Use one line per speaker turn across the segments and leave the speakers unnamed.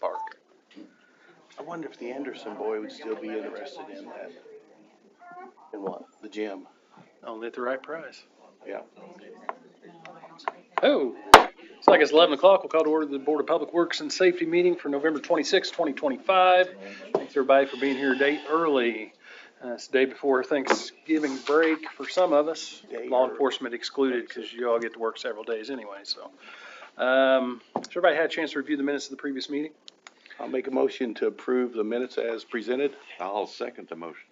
park.
I wonder if the Anderson boy would still be interested in that. In what? The gym.
Only at the right price.
Yeah.
Oh, it's like it's 11 o'clock. We'll call to order the Board of Public Works and Safety meeting for November 26, 2025. Thanks everybody for being here a day early. It's the day before Thanksgiving break for some of us. Law enforcement excluded because you all get to work several days anyway. So, has everybody had a chance to review the minutes of the previous meeting?
I'll make a motion to approve the minutes as presented.
I'll second the motion.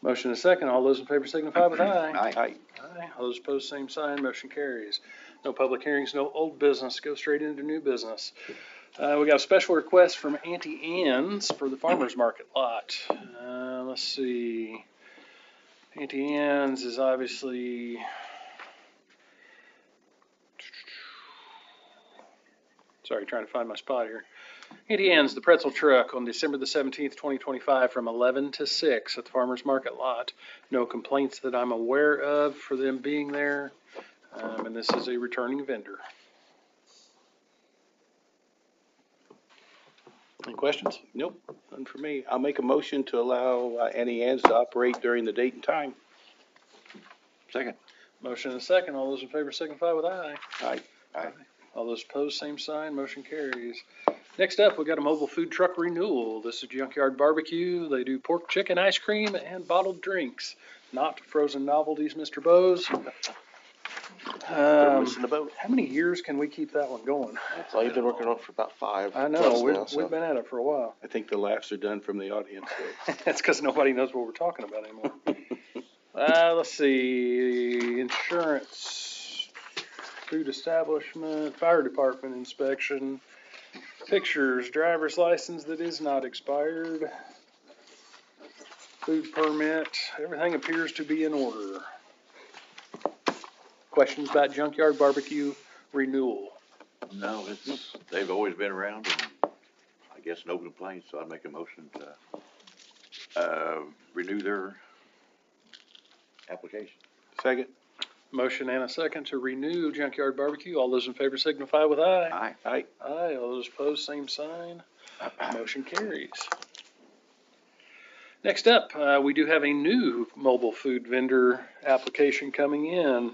Motion and a second. All those in favor signify with aye.
Aye.
Aye.
Aye. All those opposed, same sign. Motion carries. No public hearings, no old business. Go straight into new business. We got a special request from Auntie Anne's for the farmer's market lot. Let's see. Auntie Anne's is obviously... Sorry, trying to find my spot here. Auntie Anne's, the pretzel truck, on December the 17th, 2025, from 11 to 6 at the farmer's market lot. No complaints that I'm aware of for them being there. And this is a returning vendor. Any questions?
Nope, none for me. I'll make a motion to allow Annie Ann's to operate during the date and time.
Second.
Motion and a second. All those in favor signify with aye.
Aye.
Aye.
All those opposed, same sign. Motion carries. Next up, we got a mobile food truck renewal. This is Junkyard Barbecue. They do pork, chicken, ice cream, and bottled drinks. Not frozen novelties, Mr. Bose.
They're missing the boat.
How many years can we keep that one going?
That's all you've been working on for about 5.
I know,
plus
we've been at it for a while.
I think the laughs are done from the audience. So.
That's because nobody knows what we're talking about anymore. Let's see, insurance, food establishment, fire department inspection, pictures, driver's license that is not expired, food permit, everything appears to be in order. Questions about Junkyard Barbecue renewal?
No, they've always been around, and I guess no complaints, so I'd make a motion to renew their application.
Second.
Motion and a second to renew Junkyard Barbecue. All those in favor signify with aye.
Aye.
Aye.
Aye. All those opposed, same sign. Motion carries. Next up, we do have a new mobile food vendor application coming in.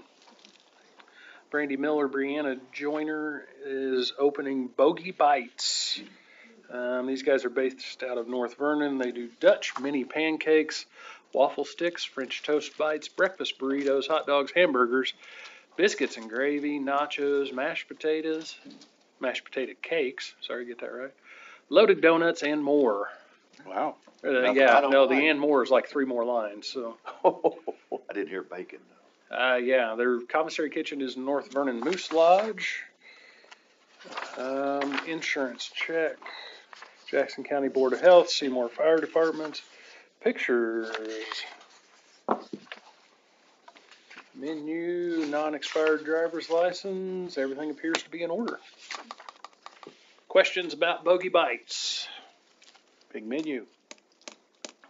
Brandy Miller, Brianna Joyner is opening Bogey Bites. These guys are based out of North Vernon. They do Dutch mini pancakes, waffle sticks, French toast bites, breakfast burritos, hot dogs, hamburgers, biscuits and gravy, nachos, mashed potato cakes, sorry, get that right, loaded donuts, and more.
Wow.
The and more is like 3 more lines. So.
I didn't hear bacon, though.
Their commissary kitchen is North Vernon Moose Lodge. Insurance check. Jackson County Board of Health, Seymour Fire Department. Pictures. Menu, non-expired driver's license. Everything appears to be in order. Questions about Bogey Bites?
Big menu.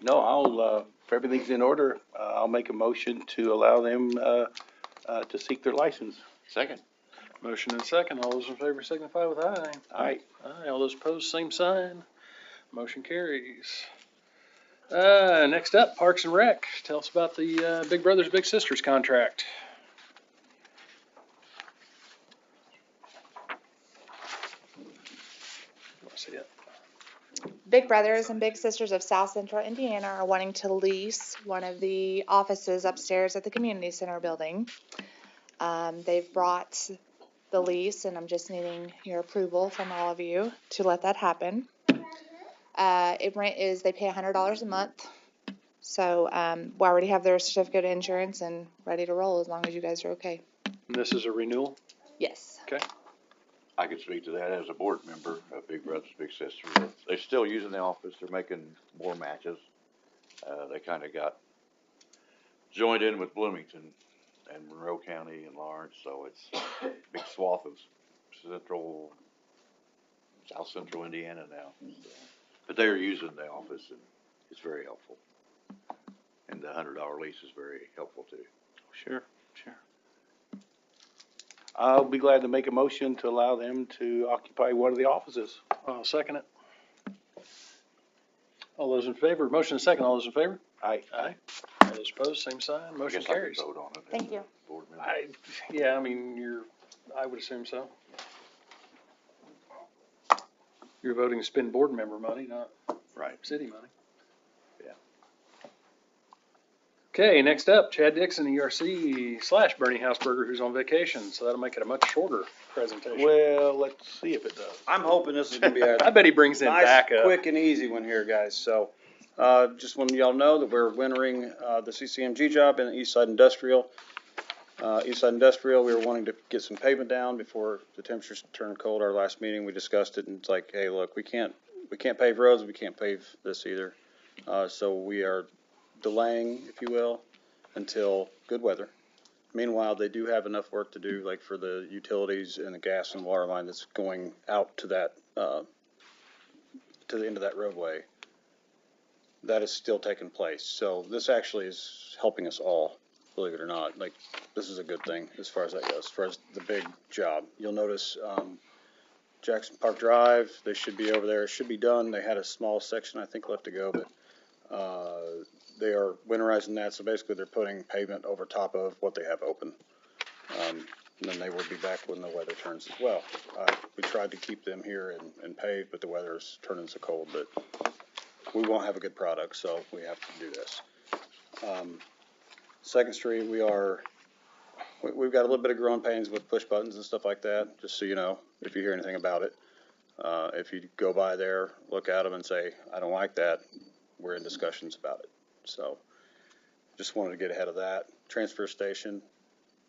No, if everything's in order, I'll make a motion to allow them to seek their license.
Second.
Motion and second. All those in favor signify with aye.
Aye.
Aye. All those opposed, same sign. Motion carries. Next up, Parks and Rec. Tell us about the Big Brothers Big Sisters contract. See it.
Big Brothers and Big Sisters of South Central Indiana are wanting to lease one of the offices upstairs at the community center building. They've brought the lease, and I'm just needing your approval from all of you to let that happen. They pay $100 a month. So we already have their certificate of insurance and ready to roll as long as you guys are okay.
And this is a renewal?
Yes.
Okay.
I could speak to that as a board member of Big Brothers Big Sisters. They're still using the office. They're making more matches. They kind of got joined in with Bloomington and Monroe County and Lawrence, so it's a big swath of South Central Indiana now. So, but they are using the office, and it's very helpful. And the $100 lease is very helpful too.
Sure. I'll be glad to make a motion to allow them to occupy one of the offices.
I'll second it. All those in favor, motion and second, all those in favor?
Aye.
Aye. All those opposed, same sign,
I
motion
guess I could
carries.
vote on it.
Thank
as a
you.
Board member.
Yeah, I mean, I would assume so. You're voting to spend board member money, not
Right.
city money.
Yeah.
Okay, next up, Chad Dixon, ERC / Bernie Hausberger, who's on vacation, so that'll make it a much shorter presentation.
Well, let's see if it does.
I'm hoping this is gonna be
I
a
bet he brings in
nice,
backup.
quick and easy one here, guys. So, just wanted y'all to know that we're wintering, the CCMG job in Eastside Industrial. Eastside Industrial, we were wanting to get some pavement down before the temperatures turned cold. Our last meeting, we discussed it and it's like, hey, look, we can't pave roads, we can't pave this either. So we are delaying, if you will, until good weather. Meanwhile, they do have enough work to do, like for the utilities and the gas and water line that's going out to that, to the end of that roadway. That is still taking place. So this actually is helping us all, believe it or not. Like, this is a good thing as far as that goes, as far as the big job. You'll notice, Jackson Park Drive, they should be over there. It should be done. They had a small section, I think, left to go, but, they are winterizing that. So basically they're putting pavement over top of what they have open. And then they will be back when the weather turns as well. We tried to keep them here and pave, but the weather is turning so cold that we won't have a good product, so we have to do this. Second Street, we've got a little bit of growing pains with push buttons and stuff like that, just so you know, if you hear anything about it. If you go by there, look at them and say, I don't like that, we're in discussions about it. So, just wanted to get ahead of that. Transfer station,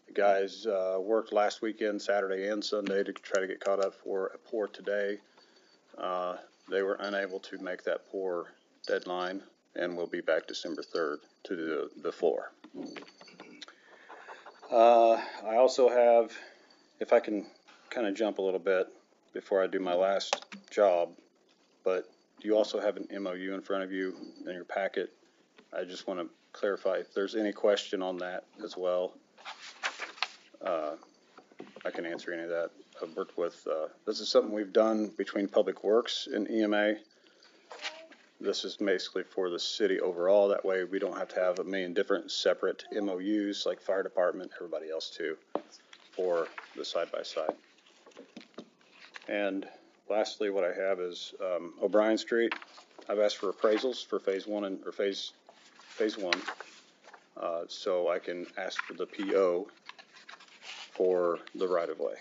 the guys worked last weekend, Saturday and Sunday, to try to get caught up for a pour today. They were unable to make that pour deadline and will be back December 3rd to do the floor. I also have, if I can kind of jump a little bit before I do my last job, but you also have an MOU in front of you in your packet. I just want to clarify if there's any question on that as well. I can answer any of that. I've worked with, this is something we've done between Public Works and EMA. This is basically for the city overall. That way we don't have to have a million different separate MOUs like fire department, everybody else too, for the side-by-side. And lastly, what I have is O'Brien Street. I've asked for appraisals for phase one, so I can ask for the PO for the right-of-way.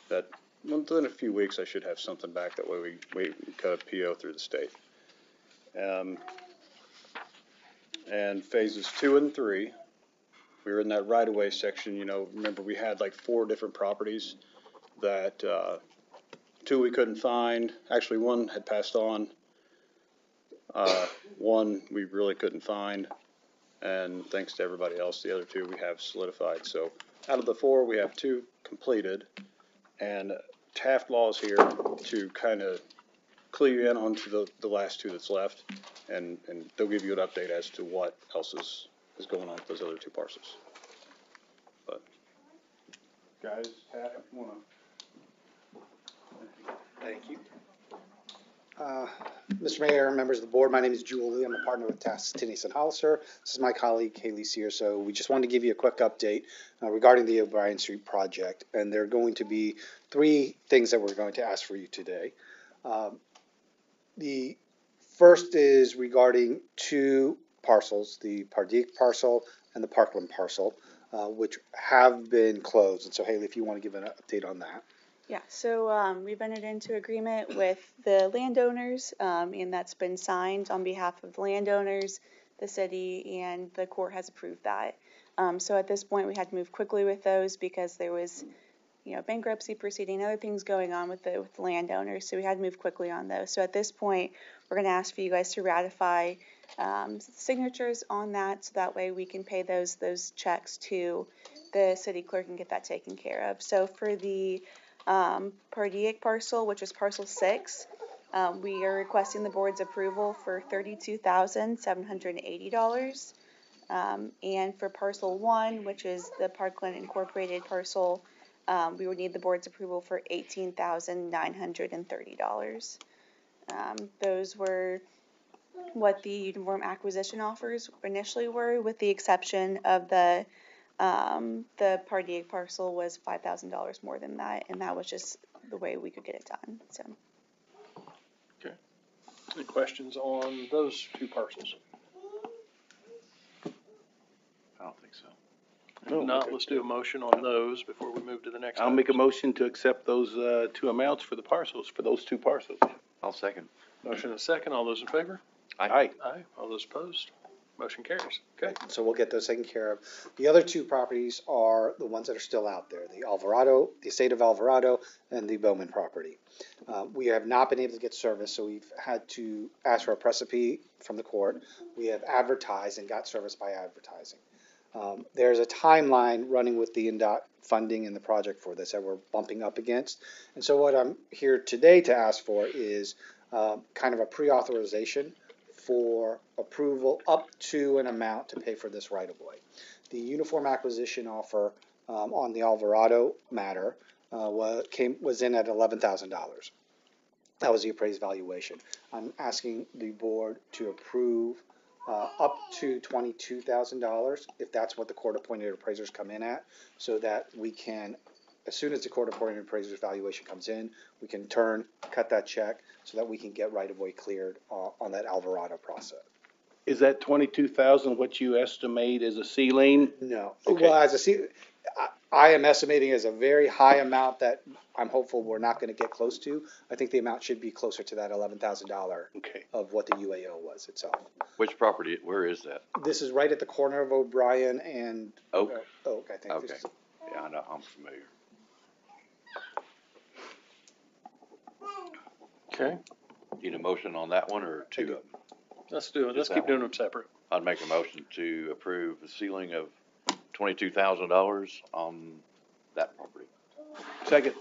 That within a few weeks, I should have something back. That way we cut a PO through the state. And phases 2 and 3, we were in that right-of-way section. You know, remember we had like 4 different properties that 2 we couldn't find. Actually, 1 had passed on. 1 we really couldn't find. And thanks to everybody else, the other 2 we have solidified. So out of the 4, we have 2 completed. And Taft Law is here to kind of clue you in onto the last 2 that's left. And they'll give you an update as to what else is going on with those other 2 parcels. But guys, Taft, if you want to.
Thank you. Mr. Mayor, members of the board, my name is Julie. I'm a partner with Tass, Tinney & Hollister. This is my colleague, Kaylee Sear. So we just wanted to give you a quick update regarding the O'Brien Street project. And there are going to be 3 things that we're going to ask for you today. The first is regarding 2 parcels, the Pardeek parcel and the Parkland parcel, which have been closed. And so, Haley, if you want to give an update on that.
Yeah, so we've entered into agreement with the landowners, and that's been signed on behalf of the landowners, the city, and the court has approved that. So at this point, we had to move quickly with those because there was, bankruptcy proceeding, other things going on with the landowners, so we had to move quickly on those. So at this point, we're going to ask for you guys to ratify signatures on that, so that way we can pay those checks to the city clerk and get that taken care of. So for the Pardeek parcel, which is parcel 6, we are requesting the board's approval for $32,780. And for parcel 1, which is the Parkland Incorporated parcel, we would need the board's approval for $18,930. Those were what the uniform acquisition offers initially were, with the exception of the Party parcel was $5,000 more than that, and that was just the way we could get it done, so.
Any questions on those two parcels?
I don't think so.
If not, let's do a motion on those before we move to the next.
I'll make a
items.
motion to accept those, two amounts for the parcels, for those two parcels.
I'll second.
Motion and a second. All those in favor?
Aye.
Aye. All those opposed? Motion carries. Okay.
So we'll get those taken care of. The other two properties are the ones that are still out there, the Alvarado, the estate of Alvarado, and the Bowman property. We have not been able to get service, so we've had to ask for a precipice from the court. We have advertised and got service by advertising. There's a timeline running with the NDOT funding and the project for this that we're bumping up against. And so what I'm here today to ask for is kind of a pre-authorization for approval up to an amount to pay for this right-of-way. The uniform acquisition offer on the Alvarado matter was in at $11,000. That was the appraised valuation. I'm asking the board to approve up to $22,000, if that's what the court-appointed appraisers come in at, so that we can, as soon as the court-appointed appraiser's valuation comes in, we can cut that check, so that we can get right-of-way cleared on that Alvarado process.
Is that 22,000 what you estimate as a ceiling?
No.
Okay.
Well, I am estimating as a very high amount that I'm hopeful we're not gonna get close to. I think the amount should be closer to that $11,000
Okay.
of what the UAO was itself.
Which property, where is that?
This is right at the corner of O'Brien and
Oak?
Oak, I think.
Okay.
This is-
Yeah, I know, I'm familiar.
Okay.
Need a motion on that one or two of them?
Let's do it. Let's
Just
keep
that
doing them separate.
I'd make a motion to approve the ceiling of $22,000 on that property.
Second.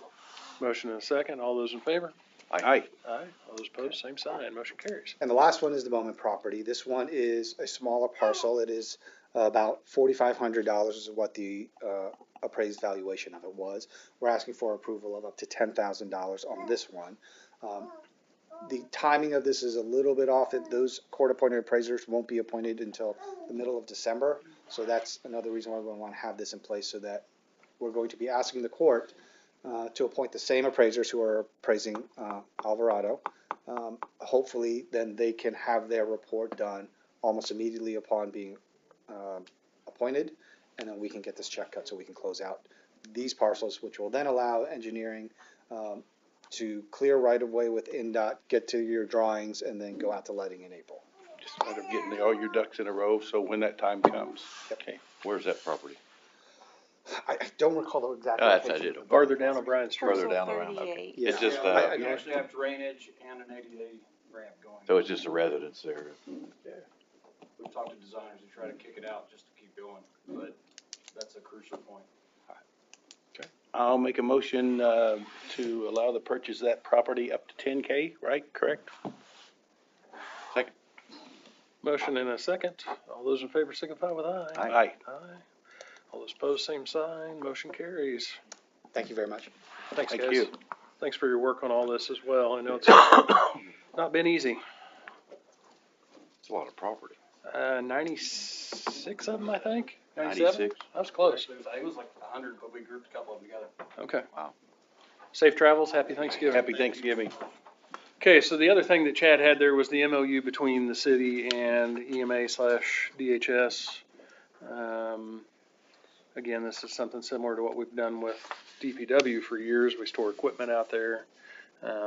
Motion and a second. All those in favor?
Aye.
Aye. All those opposed, same sign. Motion carries.
And the last one is the Bowman property. This one is a smaller parcel. It is about $4,500 is what the appraised valuation of it was. We're asking for approval of up to $10,000 on this one. The timing of this is a little bit off. Those court-appointed appraisers won't be appointed until the middle of December. So that's another reason why we want to have this in place, so that we're going to be asking the court to appoint the same appraisers who are appraising Alvarado. Hopefully, then they can have their report done almost immediately upon being appointed, and then we can get this check cut so we can close out these parcels, which will then allow engineering to clear right-of-way with NDOT, get to your drawings, and then go out to letting in April.
Just a matter of getting all your ducks in a row, so when that time comes. Okay.
Where's that property?
I don't recall the exact
Oh, that's, I
location.
did.
Farther down O'Brien Street.
Further
Parcel
down around, okay.
38.
It's just,
You actually have drainage and an ADA ramp going.
so it's just a residence there.
We've talked to designers to try to kick it out just to keep going, but that's a crucial point.
I'll make a motion, to allow the purchase of that property up to 10K, right? Correct?
Second.
Motion and a second. All those in favor signify with aye.
Aye.
Aye. All those opposed, same sign. Motion carries.
Thank you very much.
Thanks,
Thank
guys.
you.
Thanks for your work on all this as well. I know it's not been easy.
It's a lot of property.
96 of them, I think. 97?
96?
I was close.
I think it was like 100, but we grouped a couple of them together.
Okay.
Wow.
Safe travels. Happy Thanksgiving.
Happy Thanksgiving.
Okay, so the other thing that Chad had there was the MOU between the city and EMA/DHS. Again, this is something similar to what we've done with DPW for years. We store equipment out there,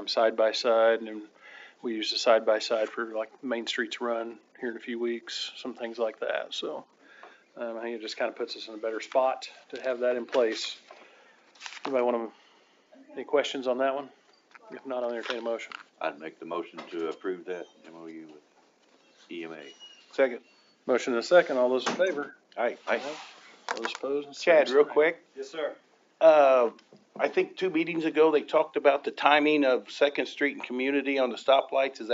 side by side, and we use the side by side for like Main Street's run here in a few weeks, some things like that. So I think it just kind of puts us in a better spot to have that in place. Anybody want to, any questions on that one? If not, I'll entertain a motion.
I'd make the motion to approve that MOU with EMA.
Second.
Motion and a second. All those in favor?
Aye.
Aye.
All those opposed?
Chad,
Same
real
sign.
quick,
Yes, sir.
I think 2 meetings ago, they talked about the timing of Second Street and Community on the stoplights. Is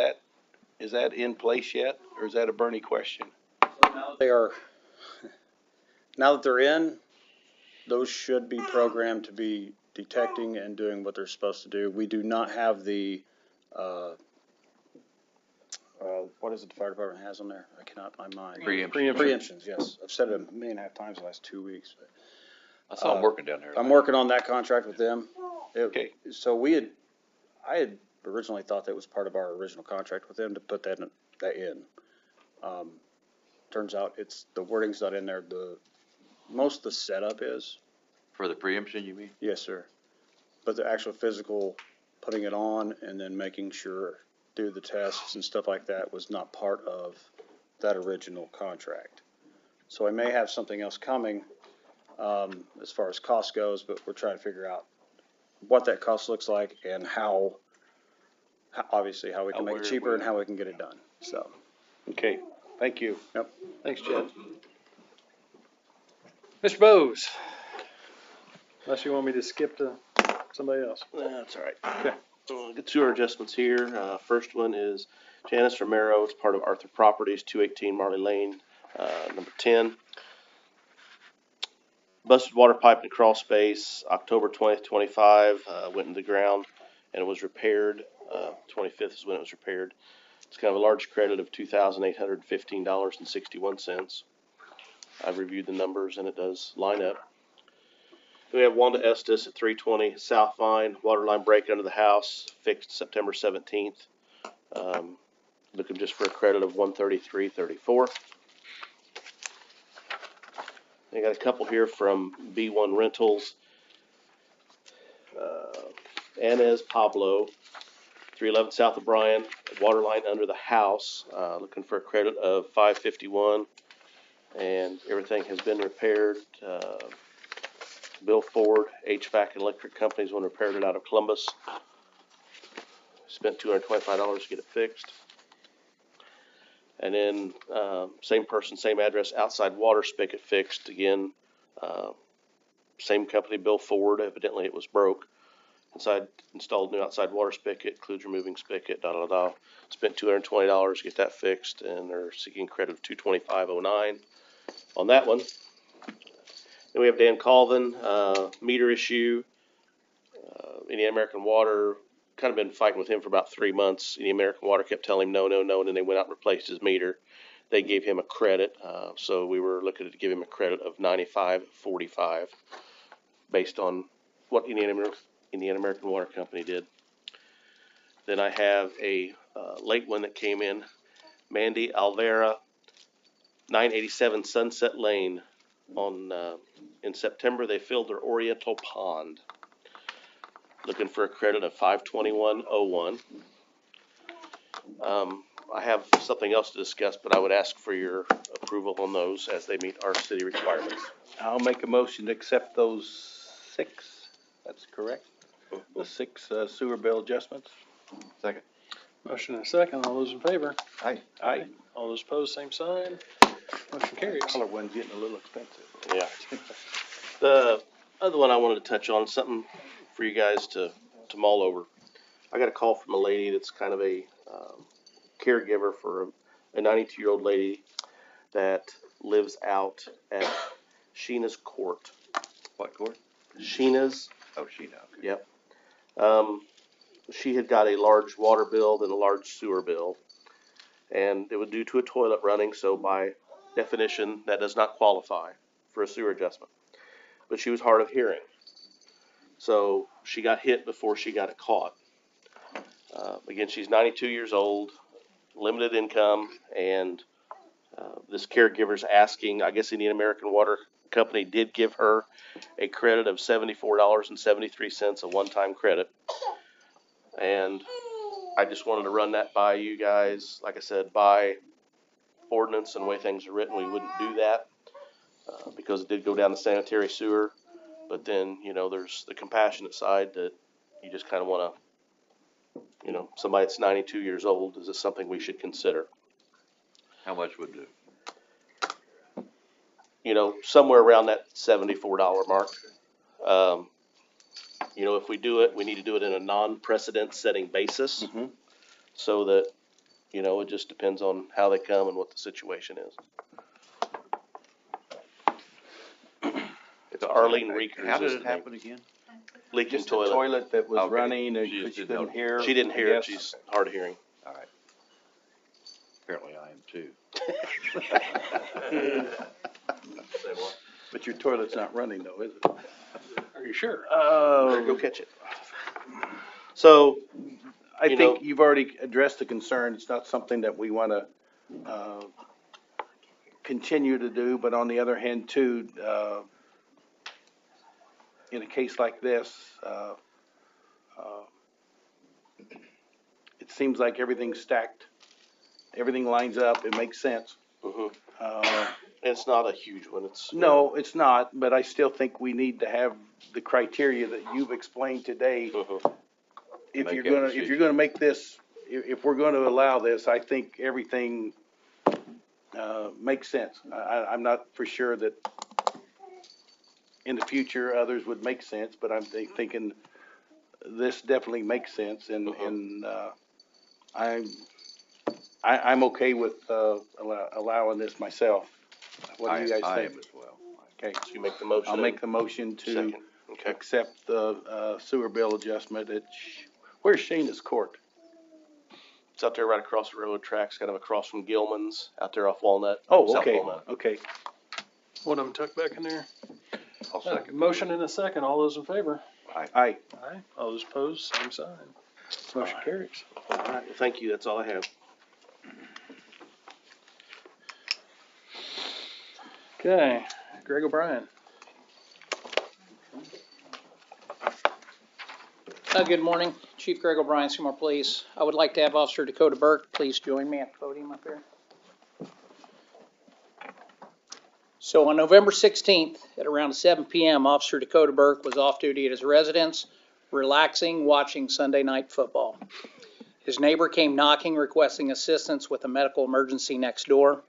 that in place yet, or is that a Bernie question?
Now that they're in, those should be programmed to be detecting and doing what they're supposed to do. We do not have the, what is it the fire department has on there? I cannot, my mind.
Preemption.
Preemptions, yes. I've said it a million and a half times the last 2 weeks.
I saw them working down there.
I'm working on that contract with them.
Okay.
So I had originally thought that was part of our original contract with them to put that in. Turns out the wording's not in there. Most of the setup is.
For the preemption, you mean?
Yes, sir. But the actual physical putting it on and then making sure, do the tests and stuff like that was not part of that original contract. So I may have something else coming, as far as cost goes, but we're trying to figure out what that cost looks like and how obviously how we can make it cheaper and how we can get it done, so.
Okay, thank you.
Thanks, Chad. Mr. Bose, unless you want me to skip to somebody else.
That's all right.
Okay.
Get sewer adjustments here. First one is Janice Romero. It's part of Arthur Properties, 218 Marley Lane, number 10. Busted water pipe and crawl space, October 20th, 25, went in the ground and it was repaired. 25th is when it was repaired. It's kind of a large credit of $2,815.61. I've reviewed the numbers and it does line up. We have Wanda Estes at 320 South Vine, water line break under the house, fixed September 17th. Looking just for a credit of $133.34. I got a couple here from B1 Rentals. Anez Pablo, 311 South of Bryan, water line under the house, looking for a credit of $551, and everything has been repaired. Bill Ford, HVAC and electric companies, when repaired it out of Columbus. Spent $225 to get it fixed. And then, same person, same address, outside water spigot fixed again. Same company, Bill Ford, evidently it was broke. Inside, installed new outside water spigot, includes removing spigot, Spent $220 to get that fixed, and they're seeking credit of $225.09 on that one. Then we have Dan Colvin, meter issue. Indiana American Water, kind of been fighting with him for about 3 months. Indiana American Water kept telling him no, and then they went out and replaced his meter. They gave him a credit, so we were looking to give him a credit of $95.45 based on what Indiana American Water Company did. Then I have a late one that came in, Mandy Alvera, 987 Sunset Lane. In September, they filled their Oriental Pond. Looking for a credit of $521.01. I have something else to discuss, but I would ask for your approval on those as they meet our city requirements.
I'll make a motion to accept those 6, that's correct? The 6 sewer bill adjustments?
Second.
Motion and a second. All those in favor?
Aye.
Aye.
All those opposed, same sign. Motion carries.
Color one's getting a little expensive.
Yeah. The other one I wanted to touch on, something for you guys to mull over. I got a call from a lady that's kind of a caregiver for a 92-year-old lady that lives out at Sheena's Court.
What court?
Sheena's.
Oh, Sheena. Okay.
Yep. She had got a large water bill and a large sewer bill, and it was due to a toilet running, so by definition, that does not qualify for a sewer adjustment. But she was hard of hearing, so she got hit before she got it caught. Again, she's 92 years old, limited income, and this caregiver's asking, I guess Indiana American Water Company did give her a credit of $74.73, a one-time credit. And I just wanted to run that by you guys. Like I said, by ordinance and the way things are written, we wouldn't do that because it did go down the sanitary sewer. But then, there's the compassionate side that you just kind of want to, somebody that's 92 years old, is this something we should consider?
How much would do?
Somewhere around that $74 mark. If we do it, we need to do it in a non-precedent setting basis.
Mhm.
So that, it just depends on how they come and what the situation is.
It's an
Arlene Reekers
How did
is
it
the name.
happen again?
Leaking
Just the
toilet.
toilet that was
Okay.
running and
She just
she
didn't
couldn't
know.
hear.
She didn't
I
hear it.
guess.
She's hard of hearing.
All right. Apparently I am too.
But your toilet's not running though, is it?
Are you sure?
Go catch it. So,
I
You
think
know-
you've already addressed the concern. It's not something that we wanna, continue to do, but on the other hand too, in a case like this, it seems like everything's stacked. Everything lines up. It makes sense.
it's not a huge one. It's.
No, it's not, but I still think we need to have the criteria that you've explained today. If
Make
you're
that
gonna, if
decision.
you're gonna make this, if we're gonna allow this, I think everything, makes sense. I'm not for sure that in the future others would make sense, but I'm thinking this definitely makes sense and, I'm okay with, allowing this myself. What do you guys
I
think?
am as well.
Okay,
So you make the motion.
I'll make the motion to
Second. Okay.
accept the, sewer bill adjustment at, where's Shayna's Court?
It's out there right across the railroad tracks, kind of across from Gilman's, out there off Walnut.
Oh,
South
okay,
Walnut.
okay.
One of them tucked back in there.
I'll second.
Motion and a second. All those in favor?
Aye.
Aye. All those opposed, same sign. Motion carries.
All right, well, thank you. That's all I have.
Okay, Greg O'Brien.
Good morning, Chief Greg O'Brien, Seymour Police. I would like to have Officer Dakota Burke please join me at the podium up here. So on November 16th at around 7 p.m., Officer Dakota Burke was off duty at his residence, relaxing, watching Sunday night football. His neighbor came knocking, requesting assistance with a medical emergency next door.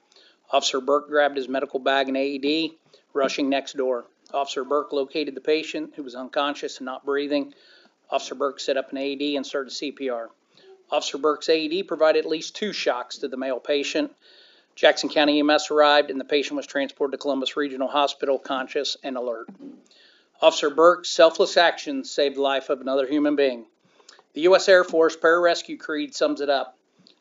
Officer Burke grabbed his medical bag and AED, rushing next door. Officer Burke located the patient, who was unconscious and not breathing. Officer Burke set up an AED and started CPR. Officer Burke's AED provided at least 2 shocks to the male patient. Jackson County EMS arrived and the patient was transported to Columbus Regional Hospital, conscious and alert. Officer Burke's selfless actions saved the life of another human being. The U.S. Air Force Pararescue Creed sums it up.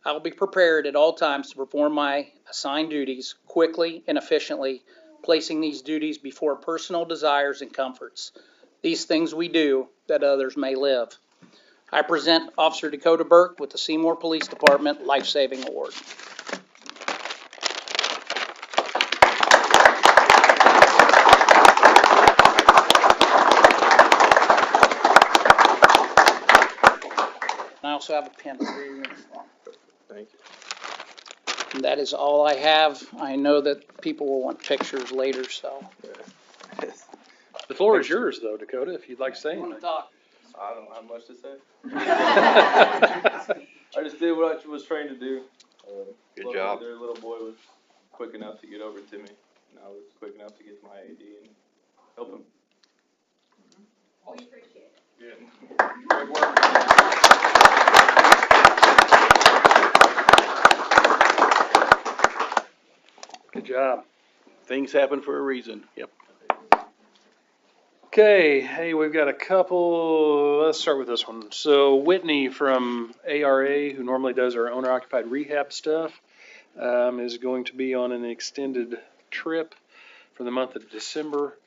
I will be prepared at all times to perform my assigned duties quickly and efficiently, placing these duties before personal desires and comforts. These things we do that others may live. I present Officer Dakota Burke with the Seymour Police Department Life Saving Award. I also have a pin for your uniform.
Thank you.
And that is all I have. I know that people will want pictures later, so.
The floor is yours though, Dakota, if you'd like to say anything.
I don't have much to say. I just did what I was trained to do.
Good
Luckily,
job.
their little boy was quick enough to get over to me, and I was quick enough to get to my AED and help him. We appreciate it. Yeah. Great work.
Good job.
Things happen for a reason. Yep.
Okay, hey, we've got a couple, let's start with this one. So Whitney from ARA, who normally does our owner occupied rehab stuff, is going to be on an extended trip for the month of December.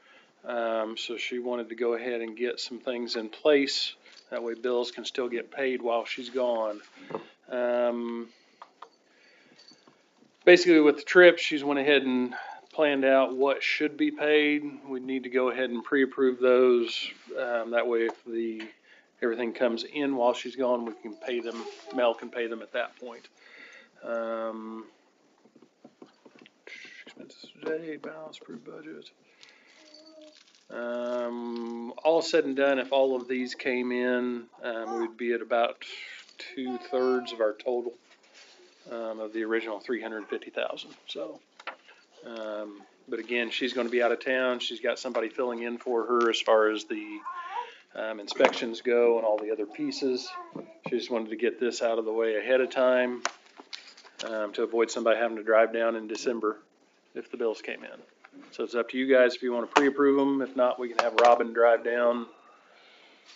So she wanted to go ahead and get some things in place. That way bills can still get paid while she's gone. Basically with the trip, she's went ahead and planned out what should be paid. We need to go ahead and pre-approve those. That way if everything comes in while she's gone, we can pay them, Mel can pay them at that point. Expenses today, balance, approved budget. All said and done, if all of these came in, we'd be at about 2/3 of our total, of the original 350,000. So, but again, she's going to be out of town. She's got somebody filling in for her as far as the inspections go and all the other pieces. She just wanted to get this out of the way ahead of time, to avoid somebody having to drive down in December if the bills came in. So it's up to you guys if you want to pre-approve them. If not, we can have Robin drive down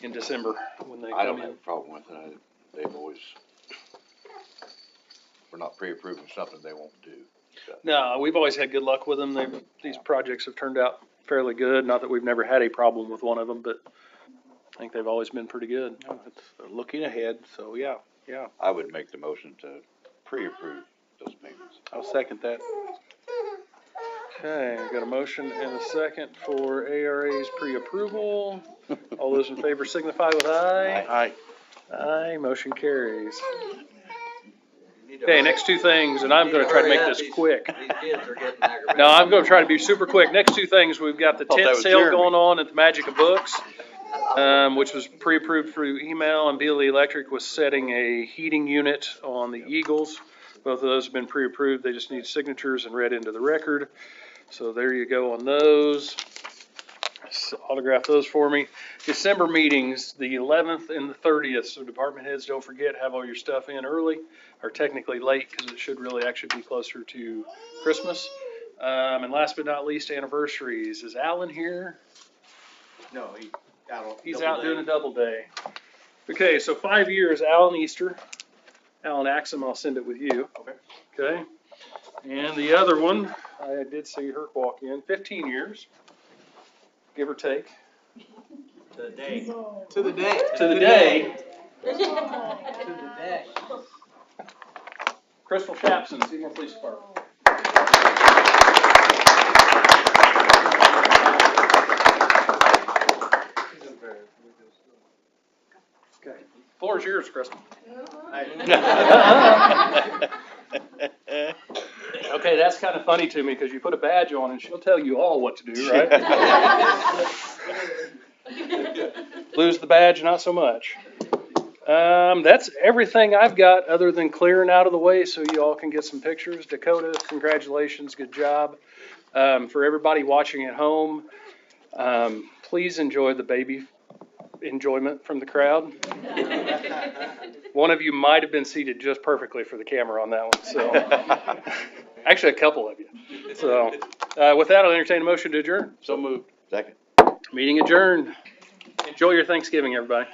in December when they
I don't
come
have
in.
a problem with it. They've always, we're not pre-approving something they won't do.
No, we've always had good luck with them. These projects have turned out fairly good. Not that we've never had a problem with one of them, but I think they've always been pretty good.
No, it's looking ahead, so yeah.
I would make the motion to pre-approve those payments.
I'll second that.
Okay, got a motion and a second for ARA's pre-approval. All those in favor signify with aye.
Aye.
Aye, motion carries. Okay, next two things, and I'm gonna try to make this quick.
These kids are getting aggravated.
No, I'm gonna try to be super quick. Next two things, we've got the
Thought that
tent
was
sale
Jeremy.
going on at the Magic of Books, which was pre-approved through email, and BLE Electric was setting a heating unit on the Eagles. Both of those have been pre-approved. They just need signatures and read into the record. So there you go on those. So autograph those for me. December meetings, the 11th and the 30th. So department heads, don't forget, have all your stuff in early, or technically late, because it should really actually be closer to Christmas. And last but not least, anniversaries. Is Alan here?
No,
He's out doing a double day. Okay, so 5 years, Alan Easter. Alan Axum, I'll send it with you.
Okay.
Okay. And the other one, I did see her walk in, 15 years, give or take.
To the day.
To the day. To the day. Crystal Shapson, Seymour Police Department. Okay, floor is yours, Crystal. Okay, that's kind of funny to me because you put a badge on and she'll tell you all what to do, right? Lose the badge, not so much. That's everything I've got other than clearing out of the way so you all can get some pictures. Dakota, congratulations, good job. For everybody watching at home, please enjoy the baby enjoyment from the crowd. One of you might have been seated just perfectly for the camera on that one, so. Actually, a couple of you. So, with that, I'll entertain a motion to adjourn.
So moved.
Second.
Meeting adjourned. Enjoy your Thanksgiving, everybody.